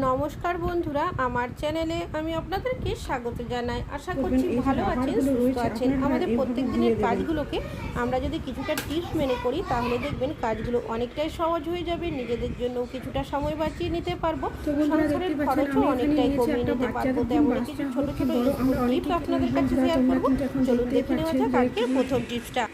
নমস্কার বন্ধুরা, আমার চ্যানেলে আমি আপনাদেরকে স্বাগত জানাই। আশা করছি ভালো আছেন, সুস্থ আছেন। আমাদের প্রত্যেক দিনের কাজগুলোকে আমরা যদি কিছুটা টিপস মেনে করি তাহলে দেখবেন কাজগুলো অনেকটাই সহজ হয়ে যাবে। নিজেদের জন্য কিছুটা সময় বাঁচিয়ে নিতে পারবো, সংসারের খরচও অনেকটাই কমিয়ে নিতে পারবো। তেমনই কিছু ছোট ছোট টিপস আপনাদের কাছে শেয়ার করবো। চলুন দেখে নেওয়া যাক আজকের প্রথম টিপসটা।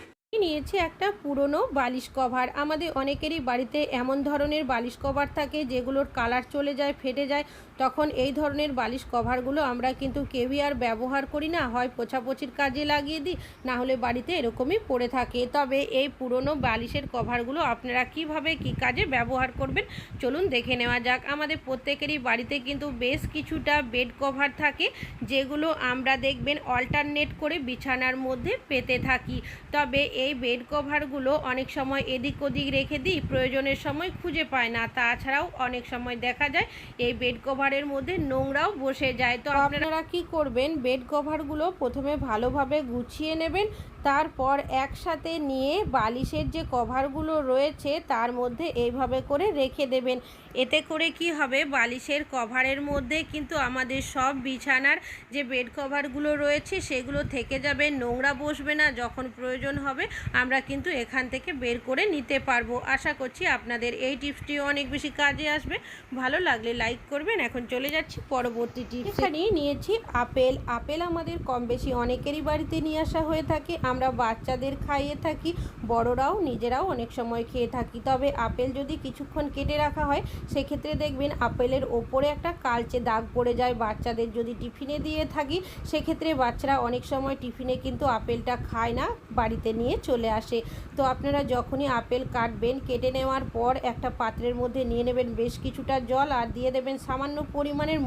নিয়েছি একটা পুরনো বালিশ কভার। আমাদের অনেকেরই বাড়িতে এমন ধরনের বালিশ কভার থাকে যেগুলোর কালার চলে যায়, ফেটে যায়। তখন এই ধরনের বালিশ কভারগুলো আমরা কিন্তু কেউই আর ব্যবহার করি না, হয় পোছাপোছির কাজে লাগিয়ে দিই, না হলে বাড়িতে এরকমই পড়ে থাকে। তবে এই পুরনো বালিশের কভারগুলো আপনারা কিভাবে কি কাজে ব্যবহার করবেন চলুন দেখে নেওয়া যাক। আমাদের প্রত্যেকেরই বাড়িতে কিন্তু বেশ কিছুটা বেড কভার থাকে, যেগুলো আমরা দেখবেন অল্টারনেট করে বিছানার মধ্যে পেতে থাকি। তবে এই বেড কভারগুলো অনেক সময় এদিক ওদিক রেখে দিই, প্রয়োজনের সময় খুঁজে পায় না। তাছাড়াও অনেক সময় দেখা যায় এই বেড কভারের মধ্যে নোংরাও বসে যায়। তো আপনারা কি করবেন, বেড কভারগুলো প্রথমে ভালোভাবে গুছিয়ে নেবেন, তারপর একসাথে নিয়ে বালিশের যে কভারগুলো রয়েছে তার মধ্যে এইভাবে করে রেখে দেবেন। এতে করে কি হবে, বালিশের কভারের মধ্যে কিন্তু আমাদের সব বিছানার যে বেড কভারগুলো রয়েছে সেগুলো থেকে যাবে, নোংরা বসবে না। যখন প্রয়োজন হবে আমরা কিন্তু এখান থেকে বের করে নিতে পারবো। আশা করছি আপনাদের এই টিপসটিও অনেক বেশি কাজে আসবে। ভালো লাগলে লাইক করবেন। এখন চলে যাচ্ছি পরবর্তী টিপস। এখানে নিয়েছি আপেল। আপেল আমাদের কম বেশি অনেকেরই বাড়িতে নিয়ে আসা হয়ে থাকে। আমরা বাচ্চাদের খাইয়ে থাকি, বড়রাও নিজেরাও অনেক সময় খেয়ে থাকি। তবে আপেল যদি কিছুক্ষণ কেটে রাখা হয় সেক্ষেত্রে দেখবেন আপেলের ওপরে একটা কালচে দাগ পড়ে যায়। বাচ্চাদের যদি টিফিনে দিয়ে থাকি সেক্ষেত্রে বাচ্চারা অনেক সময় টিফিনে কিন্তু আপেলটা খায় না, বাড়িতে নিয়ে চলে আসে। তো আপনারা যখনই আপেল কাটবেন, কেটে নেওয়ার পর একটা পাত্রের মধ্যে নিয়ে নেবেন বেশ কিছুটা জল, আর দিয়ে দেবেন সামান্য পরিমাণের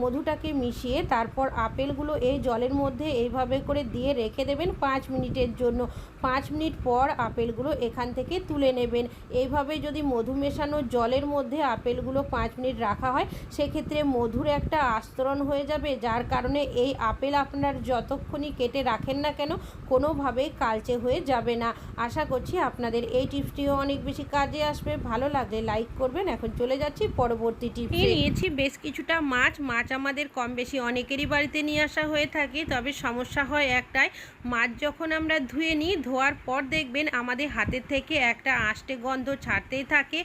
মধুটাকে মিশিয়ে তারপর আপেলগুলো এই জলের মধ্যে এইভাবে করে দিয়ে রেখে দেবেন 5 মিনিটের জন্য। 5 মিনিট পর আপেলগুলো এখান থেকে তুলে নেবেন। এইভাবে যদি মধু মেশানো জলের মধ্যে আপেলগুলো 5 মিনিট রাখা হয় সেক্ষেত্রে মধুর একটা আস্তরণ হয়ে যাবে, যার কারণে এই আপেল আপনার যতক্ষণই কেটে রাখেন না কেন কোনোভাবেই কালচে হয়ে যাবে না। আশা করছি আপনাদের এই টিপসটিও অনেক বেশি কাজে আসবে। ভালো লাগলে লাইক করবেন। এখন চলে যাচ্ছি পরবর্তী টিপস। নিয়েছি বেশ কিছুটা মাছ। আমাদের কম বেশি অনেকেরই বাড়িতে নিয়ে আসা হয়ে থাকে। তবে সমস্যা হয় একটাই, মাছ যখন আমরা ধুয়ে নিই, ধোয়ার পর দেখবেন আমাদের হাতের থেকে একটা আষ্টে গন্ধ ছাড়তেই থাকে।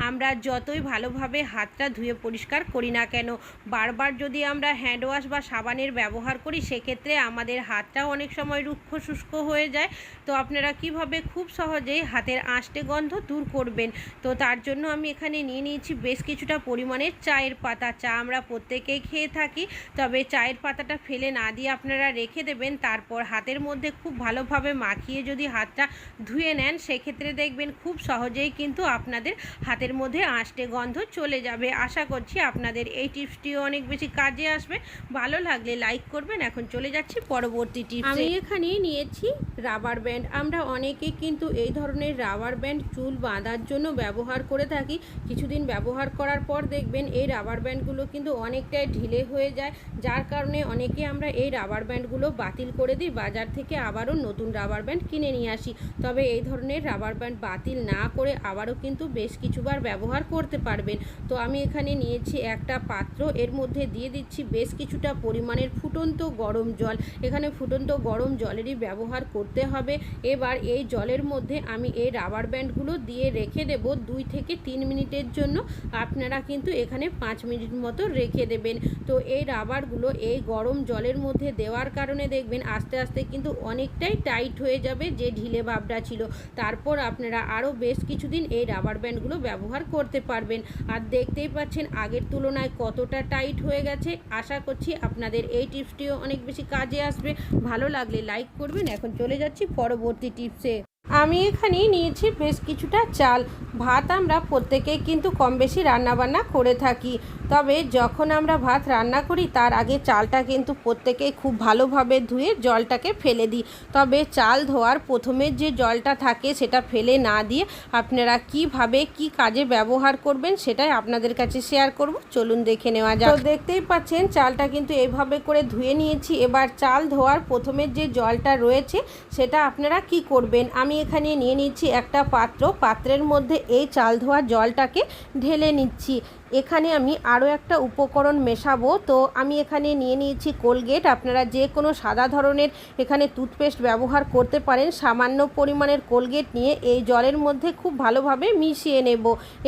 আমরা যতই ভালোভাবে হাতটা ধুয়ে পরিষ্কার করি না কেন, বারবার যদি আমরা হ্যান্ড ওয়াশ বা সাবানের ব্যবহার করি সেক্ষেত্রে আমাদের হাতটাও অনেক সময় রুক্ষ শুষ্ক হয়ে যায়। তো আপনারা কিভাবে খুব সহজেই হাতের আষ্টে গন্ধ দূর করবেন, তো তার জন্য আমি এখানে নিয়ে নিয়েছি বেশ কিছুটা পরিমাণের চায়ের পাতা। চা আমরা প্রত্যেকেই খেয়ে থাকি, তবে চায়ের পাতাটা ফেলে না দিয়ে আপনারা রেখে দেবেন। তারপর হাতের মধ্যে খুব ভালোভাবে মাখিয়ে যদি হাতটা ধুয়ে নেন সেক্ষেত্রে দেখবেন খুব সহজেই কিন্তু আপনাদের হাতের মধ্যে আষ্টে গন্ধ চলে যাবে। আশা করছি আপনাদের এই টিপসটিও অনেক বেশি কাজে আসবে। ভালো লাগলে লাইক করবেন। এখন চলে যাচ্ছি পরবর্তী টিপস। আমি এখানে নিয়েছি রাবার ব্যান্ড। আমরা অনেকে কিন্তু এই ধরনের রাবার ব্যান্ড চুল বাঁধার জন্য ব্যবহার করে থাকি। কিছুদিন ব্যবহার করার পর দেখবেন এই রাবার ব্যান্ডগুলো কিন্তু অনেকটাই ঢিলে হয়ে যায়, যার কারণে অনেকে আমরা এই রাবার ব্যান্ডগুলো বাতিল করে দিই, বাজার থেকে আবারও নতুন রাবার ব্যান্ড কিনে নিয়ে আসি। তবে এই ধরনের রাবার ব্যান্ড বাতিল না করে আবারও কিন্তু বেশ কিছুবার ব্যবহার করতে পারবেন। তো আমি এখানে নিয়েছি একটা পাত্র, এর মধ্যে দিয়ে দিচ্ছি বেশ কিছুটা পরিমাণের ফুটন্ত গরম জল। এখানে ফুটন্ত গরম জলেরই ব্যবহার করতে হবে। এবার এই জলের মধ্যে আমি এই রাবার ব্যান্ডগুলো দিয়ে রেখে দেব 2 থেকে 3 মিনিটের জন্য। আপনারা কিন্তু এখানে 5 মিনিট মতো রেখে দেবেন। তো এই রাবারগুলো এই গরম জলের মধ্যে দেওয়ার কারণে দেখবেন আস্তে আস্তে কিন্তু অনেকটাই টাইট হয়ে যাবে, যে ঢিলে ভাবটা ছিল। তারপর আপনারা আরও বেশ কিছুদিন এই রাবার ব্যান্ডগুলো ব্যবহার করতে পারবেন। আর দেখতেই পাচ্ছেন আগের তুলনায় কতটা টাইট হয়ে গেছে। আশা করছি আপনাদের এই টিপসটিও অনেক বেশি কাজে আসবে। ভালো লাগলে লাইক করবেন। এখন চলে যাচ্ছি পরবর্তী টিপসে। আমি এখানে নিয়েছি বেশ কিছুটা চাল। ভাত আমরা প্রত্যেকেই কিন্তু কম বেশি রান্নাবান্না করে থাকি। তবে যখন আমরা ভাত রান্না করি তার আগে চালটা কিন্তু প্রত্যেকেই খুব ভালোভাবে ধুয়ে জলটাকে ফেলে দিই। তবে চাল ধোয়ার প্রথমের যে জলটা থাকে সেটা ফেলে না দিয়ে আপনারা কিভাবে কি কাজে ব্যবহার করবেন সেটাই আপনাদের কাছে শেয়ার করব। চলুন দেখে নেওয়া যাক। তো দেখতেই পাচ্ছেন চালটা কিন্তু এইভাবে করে ধুয়ে নিয়েছি। এবার চাল ধোয়ার প্রথমের যে জলটা রয়েছে সেটা আপনারা কি করবেন, আমি এখানে নিয়ে নিচ্ছি একটা পাত্র। পাত্রের মধ্যে এই চাল ধোয়া জলটাকে ঢেলে নিচ্ছি। এখানে আমি আরও একটা উপকরণ মেশাবো। তো আমি এখানে নিয়ে নিয়েছি কোলগেট। আপনারা যে কোনো সাদা ধরনের এখানে টুথপেস্ট ব্যবহার করতে পারেন। সামান্য পরিমাণের কোলগেট নিয়ে এই জলের মধ্যে খুব ভালোভাবে মিশিয়ে নেব।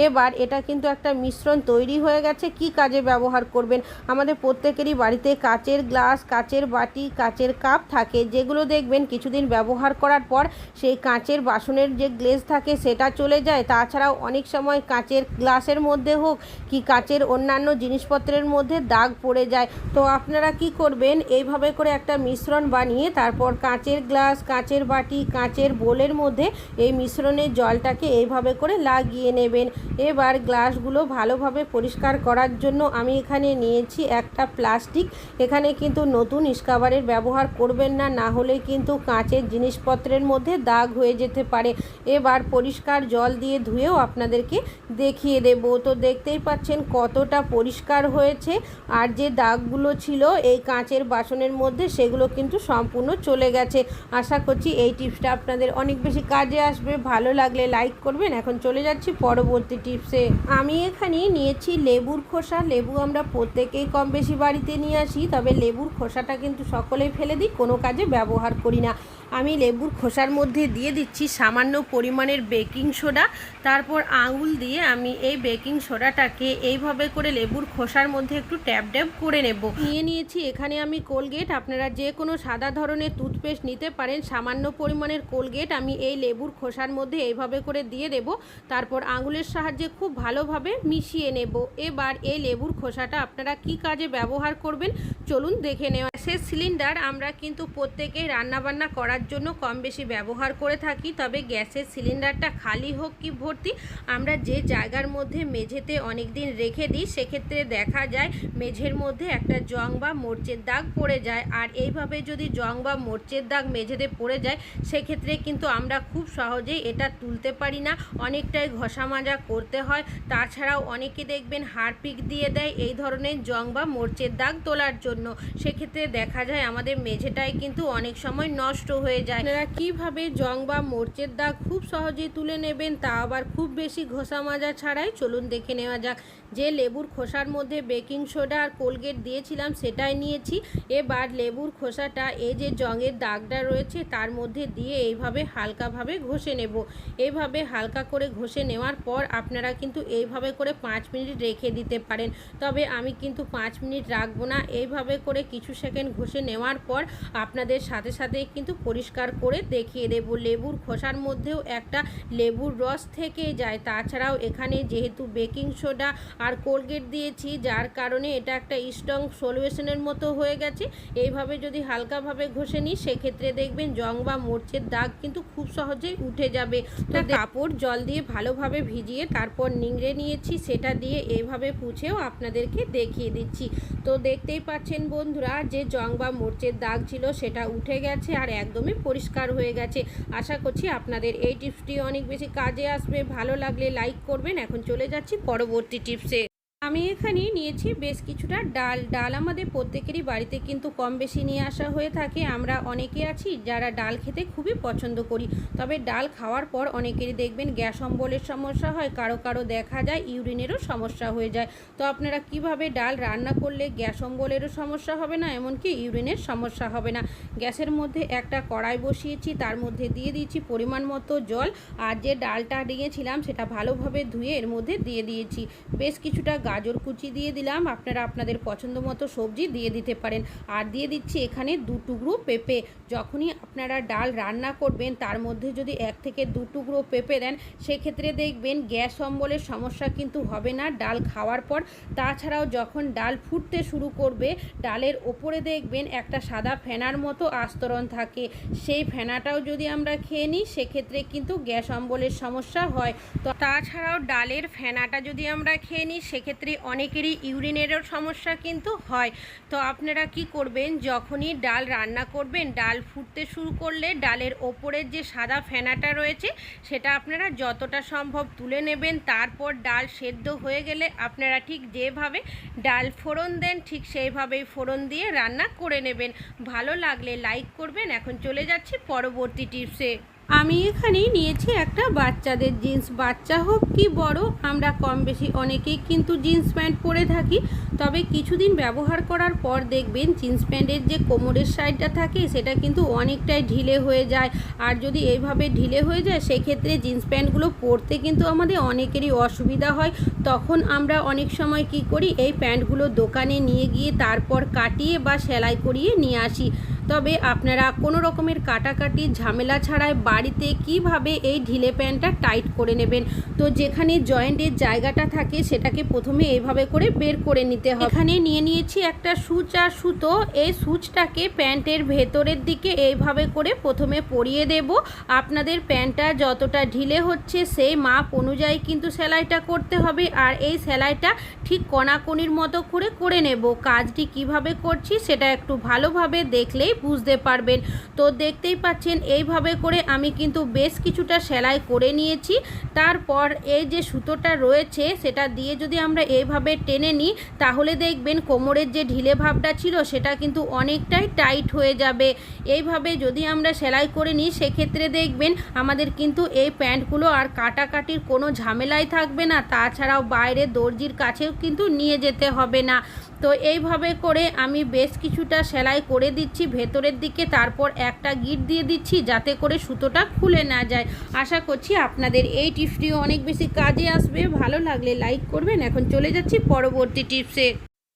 এবার এটা কিন্তু একটা মিশ্রণ তৈরি হয়ে গেছে। কি কাজে ব্যবহার করবেন? আমাদের প্রত্যেকেরই বাড়িতে কাচের গ্লাস, কাচের বাটি, কাচের কাপ থাকে, যেগুলো দেখবেন কিছুদিন ব্যবহার করার পর সেই কাচের বাসনের যে গ্লেজ থাকে সেটা চলে যায়। তাছাড়াও অনেক সময় কাচের গ্লাসের মধ্যে হোক কি কাচের অন্যান্য জিনিসপত্রের মধ্যে দাগ পড়ে যায়। তো আপনারা কি করবেন, এইভাবে করে একটা মিশ্রণ বানিয়ে তারপর কাচের গ্লাস, কাচের বাটি, কাচের বোলের মধ্যে এই মিশ্রণের জলটাকে এইভাবে করে লাগিয়ে নেবেন। এবার গ্লাসগুলো ভালোভাবে পরিষ্কার করার জন্য আমি এখানে নিয়েছি একটা প্লাস্টিক। এখানে কিন্তু নতুন স্ক্রাবারের ব্যবহার করবেন না, না হলে কিন্তু কাচের জিনিসপত্রের মধ্যে দাগ হয়ে যেতে পারে। এবার পরিষ্কার জল দিয়ে ধুয়েও আপনাদেরকে দেখিয়ে দেব। তো দেখতেই পাচ্ছেন কতটা পরিষ্কার হয়েছে, আর যে দাগগুলো ছিল এই কাচের বাসনের মধ্যে সেগুলো কিন্তু সম্পূর্ণ চলে গেছে। আশা করছি এই টিপসটা আপনাদের অনেক বেশি কাজে আসবে। ভালো লাগলে লাইক করবেন। এখন চলে যাচ্ছি পরবর্তী টিপসে। আমি এখানে নিয়েছি লেবুর খোসা। লেবু আমরা প্রত্যেকেই কম বেশি বাড়িতে নিয়ে আসি, তবে লেবুর খোসাটা কিন্তু সকলেই ফেলে দিই, কোনো কাজে ব্যবহার করি না। আমি লেবুর খোসার মধ্যে দিয়ে দিচ্ছি সামান্য পরিমাণের বেকিং সোডা। তারপর আঙুল দিয়ে আমি এই বেকিং সোডাটাকে এইভাবে করে লেবুর খোসার মধ্যে একটু ট্যাপ ট্যাপ করে নেব। নিয়ে নিয়েছি এখানে আমি কোলগেট। আপনারা যে কোনো সাদা ধরনের টুথপেস্ট নিতে পারেন। সামান্য পরিমাণের কোলগেট আমি এই লেবুর খোসার মধ্যে এইভাবে করে দিয়ে দেব। তারপর আঙুলের সাহায্যে খুব ভালোভাবে মিশিয়ে নেব। এবার এই লেবুর খোসাটা আপনারা কি কাজে ব্যবহার করবেন চলুন দেখে নেওয়া। গ্যাসের সিলিন্ডার আমরা কিন্তু প্রত্যেকেই রান্নাবান্না করার জন্য কম বেশি ব্যবহার করে থাকি, তবে গ্যাসের সিলিন্ডারটা খালি হোক কি ভর্তি, আমরা যে জায়গার মধ্যে মেঝেতে অনেক দিন রেখে দিই সেক্ষেত্রে দেখা যায় মেঝের মধ্যে একটা জং বা মরচের দাগ পড়ে যায়। আর এইভাবে যদি জং বা মরচের দাগ মেঝেতে পড়ে যায় সেক্ষেত্রে কিন্তু আমরা খুব সহজেই এটা তুলতে পারি না, অনেকটাই ঘষা মাজা করতে হয়। তাছাড়াও অনেকে দেখবেন হারপিক দিয়ে দেয় এই ধরনের জং বা মরচের দাগ তোলার জন্য। সেক্ষেত্রে দেখা যায় আমাদের মেঝেটাই কিন্তু অনেক সময় নষ্ট হয়ে যায়। আপনারা কীভাবে জং বা মরচের দাগ খুব সহজেই তুলে নেবেন, তা আবার খুব বেশি ঘষা মাজা ছাড়াই, চলুন দেখে নেওয়া যাক। যে লেবুর খোসার মধ্যে বেকিং সোডা আর কোলগেট দিয়েছিলাম সেটাই নিয়েছি। এবার লেবুর খোসাটা এই যে জংয়ের দাগটা রয়েছে তার মধ্যে দিয়ে এইভাবে হালকাভাবে ঘষে নেব। এইভাবে হালকা করে ঘষে নেওয়ার পর আপনারা কিন্তু এইভাবে করে 5 মিনিট রেখে দিতে পারেন, তবে আমি কিন্তু 5 মিনিট রাখবো না। এইভাবে করে কিছু সেকেন্ড ঘষে নেওয়ার পর আপনাদের সাথে সাথে কিন্তু পরিষ্কার করে দেখিয়ে দেব। লেবুর খোসার মধ্যেও একটা লেবুর রস থেকে যায়। তাছাড়াও এখানে যেহেতু বেকিং সোডা আর কোলগেট দিয়েছি যার কারণে এটা একটা স্ট্রং সলিউশনের মতো হয়ে গেছে। এইভাবে যদি হালকাভাবে ঘষে নিই সেক্ষেত্রে দেখবেন জং বা মরচের দাগ কিন্তু খুব সহজেই উঠে যাবে। তো কাপড় জল দিয়ে ভালোভাবে ভিজিয়ে তারপর নিংড়ে নিয়েছি, সেটা দিয়ে এইভাবে পুছেও আপনাদেরকে দেখিয়ে দিচ্ছি। তো দেখতেই পাচ্ছেন বন্ধুরা যে জং বা মরচের দাগ ছিল সেটা উঠে গেছে আর একদমই পরিষ্কার হয়ে গেছে। আশা করছি আপনাদের এই টিপসটি অনেক বেশি কাজে আসবে। ভালো লাগলে লাইক করবেন। এখন চলে যাচ্ছি পরবর্তী টিপসে। আমি এখানে নিয়েছি বেশ কিছুটা ডাল। ডাল আমাদের প্রত্যেকেরই বাড়িতে কিন্তু কম বেশি নিয়ে আসা হয়ে থাকে। আমরা অনেকে আছি যারা ডাল খেতে খুবই পছন্দ করি, তবে ডাল খাওয়ার পর অনেকেরই দেখবেন গ্যাস অম্বলের সমস্যা হয়, কারো কারো দেখা যায় ইউরিনেরও সমস্যা হয়ে যায়। তো আপনারা কিভাবে ডাল রান্না করলে গ্যাস অম্বলেরও সমস্যা হবে না, এমনকি ইউরিনের সমস্যা হবে না। গ্যাসের মধ্যে একটা কড়াই বসিয়েছি, তার মধ্যে দিয়ে দিয়েছি পরিমাণ মতো জল, আর যে ডালটা নিয়েছিলাম সেটা ভালোভাবে ধুয়ে এর মধ্যে দিয়ে দিয়েছি। বেশ কিছুটা গাজর কুচি দিয়ে দিলাম, আপনারা আপনাদের পছন্দ মতো সবজি দিয়ে দিতে পারেন। আর দিয়ে দিচ্ছি এখানে 2 টুকরো পেঁপে। যখনই আপনারা ডাল রান্না করবেন তার মধ্যে যদি 1 থেকে 2 টুকরো পেঁপে দেন সেক্ষেত্রে দেখবেন গ্যাস অম্বলের সমস্যা কিন্তু হবে না ডাল খাওয়ার পর। তাছাড়াও যখন ডাল ফুটতে শুরু করবে ডালের ওপরে দেখবেন একটা সাদা ফেনার মতো আস্তরণ থাকে, সেই ফেনাটাও যদি আমরা খেয়ে নিই সেক্ষেত্রে কিন্তু গ্যাস অম্বলের সমস্যা হয়। তো তাছাড়াও ডালের ফেনাটা যদি আমরা খেয়ে নিই সেক্ষেত্রে অনেকেরই ইউরিনেরও সমস্যা কিন্তু হয়। তো আপনারা কি করবেন, যখনই ডাল রান্না করবেন ডাল ফুটতে শুরু করলে ডালের ওপরের যে সাদা ফেনাটা রয়েছে সেটা আপনারা যতটা সম্ভব তুলে নেবেন। তারপর ডাল সেদ্ধ হয়ে গেলে আপনারা ঠিক যেভাবে ডাল ফোড়ন দেন ঠিক সেইভাবেই ফোড়ন দিয়ে রান্না করে নেবেন। ভালো লাগলে লাইক করবেন। এখন চলে যাচ্ছি পরবর্তী টিপসে। আমি এখানে নিয়েছি একটা বাচ্চাদের জিন্স, বাচ্চা হোক কি বড়, আমরা কম বেশি অনেকেই কিন্তু জিন্স প্যান্ট পরে থাকি। তবে কিছুদিন ব্যবহার করার পর দেখবেন জিন্স প্যান্টের যে কোমরের সাইডটা থাকে সেটা কিন্তু অনেকটাই ঢিলে হয়ে যায়। আর যদি এইভাবে ঢিলে হয়ে যায় সেক্ষেত্রে জিন্স প্যান্টগুলো পরতে কিন্তু আমাদের অনেকেরই অসুবিধা হয়। তখন আমরা অনেক সময় কি করি, এই প্যান্টগুলো দোকানে নিয়ে গিয়ে তারপর কাটিয়ে বা সেলাই করিয়ে নিয়ে আসি। তবে আপনারা কোনো রকমের কাটাকাটি ঝামেলা ছাড়াই বাড়িতে কিভাবে এই ঢিলে প্যান্টটা টাইট করে নেবেন। তো যেখানে জয়েন্টের জায়গাটা থাকে সেটাকে প্রথমে এইভাবে করে বের করে নিতে হবে। এখানে নিয়ে নিয়েছি একটা সুচ আর সুতো। এই সুচটাকে প্যান্টের ভেতরের দিকে এইভাবে করে প্রথমে পরিয়ে দেব। আপনাদের প্যান্টটা যতটা ঢিলে হচ্ছে সেই মাপ অনুযায়ী কিন্তু সেলাইটা করতে হবে। আর এই সেলাইটা ঠিক কণাকণির মতো করে করে নেব। কাজটি কিভাবে করছি সেটা একটু ভালোভাবে দেখলেই বুঝতে পারবেন। তো দেখতেই পাচ্ছেন এইভাবে করে আমি কিন্তু বেশ কিছুটা সেলাই করে নিয়েছি। তারপর এই যে সুতোটা রয়েছে সেটা দিয়ে যদি আমরা এইভাবে টেনে নিই তাহলে দেখবেন কোমরের যে ঢিলে ভাবটা ছিল সেটা কিন্তু অনেকটাই টাইট হয়ে যাবে। এইভাবে যদি আমরা সেলাই করে নিই সেক্ষেত্রে দেখবেন আমাদের কিন্তু এই প্যান্টগুলো আর কাটাকাটির কোনো ঝামেলাই থাকবে না। তাছাড়াও বাইরে দর্জির কাছেও কিন্তু নিয়ে যেতে হবে না। তো এইভাবে করে আমি বেশ কিছুটা সেলাই করে দিচ্ছি ভেতরের দিকে, তারপর একটা গিট দিয়ে দিচ্ছি যাতে করে সুতোটা খুলে না যায়। আশা করছি আপনাদের এই টিপসটিও অনেক বেশি কাজে আসবে। ভালো লাগলে লাইক করবেন। এখন চলে যাচ্ছি পরবর্তী টিপসে।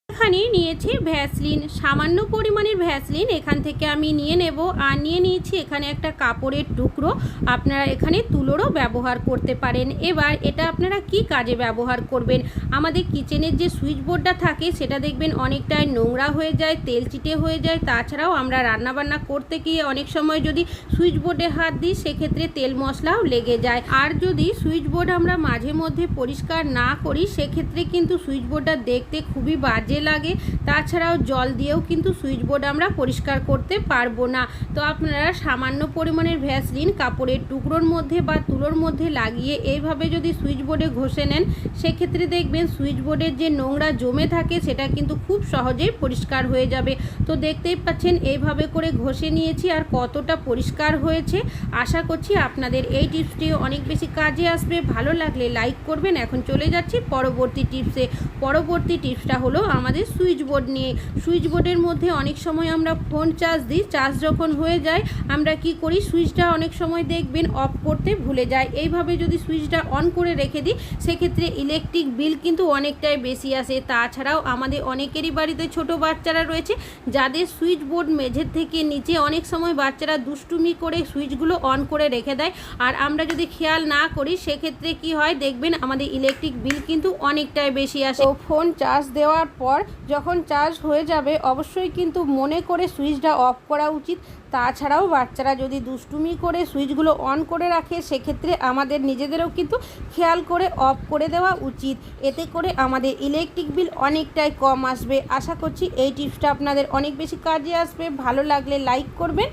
এখানে নিয়েছি ভ্যাসলিন, সামান্য পরিমাণের ভ্যাসলিন এখান থেকে আমি নিয়ে নেব। আর নিয়ে নিয়েছি এখানে একটা কাপড়ের টুকরো, আপনারা এখানে তুলোরও ব্যবহার করতে পারেন। এবার এটা আপনারা কি কাজে ব্যবহার করবেন, আমাদের কিচেনের যে সুইচ বোর্ডটা থাকে সেটা দেখবেন অনেকটাই নোংরা হয়ে যায়, তেল চিটে হয়ে যায়। তাছাড়াও আমরা রান্নাবান্না করতে গিয়ে অনেক সময় যদি সুইচ বোর্ডে হাত দিই সেক্ষেত্রে তেল মশলাও লেগে যায়। আর যদি সুইচ বোর্ড আমরা মাঝে মধ্যে পরিষ্কার না করি সেক্ষেত্রে কিন্তু সুইচ বোর্ডটা দেখতে খুবই বাজে লাগে। তাছাড়াও জল দিয়েও কিন্তু সুইচ বোর্ড আমরা পরিষ্কার করতে পারবো না। তো আপনারা সামান্য পরিমাণের ভ্যাসলিন কাপড়ের টুকরোর মধ্যে বা তুলোর মধ্যে লাগিয়ে এইভাবে যদি সুইচ বোর্ডে ঘষে নেন সেক্ষেত্রে দেখবেন সুইচ বোর্ডের যে নোংরা জমে থাকে সেটা কিন্তু খুব সহজেই পরিষ্কার হয়ে যাবে। তো দেখতেই পাচ্ছেন এইভাবে করে ঘষে নিয়েছি আর কতটা পরিষ্কার হয়েছে। আশা করছি আপনাদের এই টিপসটি অনেক বেশি কাজে আসবে। ভালো লাগলে লাইক করবেন। এখন চলে যাচ্ছি পরবর্তী টিপসে। পরবর্তী টিপসটা হলো আমাদের সুইচ বোর্ড নিয়ে। সুইচ বোর্ডের মধ্যে অনেক সময় আমরা ফোন চার্জ দিই, চার্জ যখন হয়ে যায় আমরা কি করি, সুইচটা অনেক সময় দেখবেন অফ করতে ভুলে যায়। এইভাবে যদি সুইচটা অন করে রেখে দিই সেক্ষেত্রে ইলেকট্রিক বিল কিন্তু অনেকটাই বেশি আসে। তাছাড়াও আমাদের অনেকেরই বাড়িতে ছোট বাচ্চারা রয়েছে যাদের সুইচ বোর্ড মেঝের থেকে নিচে অনেক সময় বাচ্চারা দুষ্টুমি করে সুইচগুলো অন করে রেখে দেয়। আর আমরা যদি খেয়াল না করি সেক্ষেত্রে কি হয় দেখবেন আমাদের ইলেকট্রিক বিল কিন্তু অনেকটাই বেশি আসে। তো ফোন চার্জ দেওয়ার পর যখন চার্জ হয়ে যাবে অবশ্যই কিন্তু মনে করে সুইচটা অফ করা উচিত। তাছাড়াও বাচ্চারা যদি দুষ্টুমি করে সুইচগুলো অন করে রাখে সেক্ষেত্রে আমাদের নিজেদেরও কিন্তু খেয়াল করে অফ করে দেওয়া উচিত। এতে করে আমাদের ইলেকট্রিক বিল অনেকটাই কম আসবে। আশা করছি এই টিপসটা আপনাদের অনেক বেশি কাজে আসবে। ভালো লাগলে লাইক করবেন।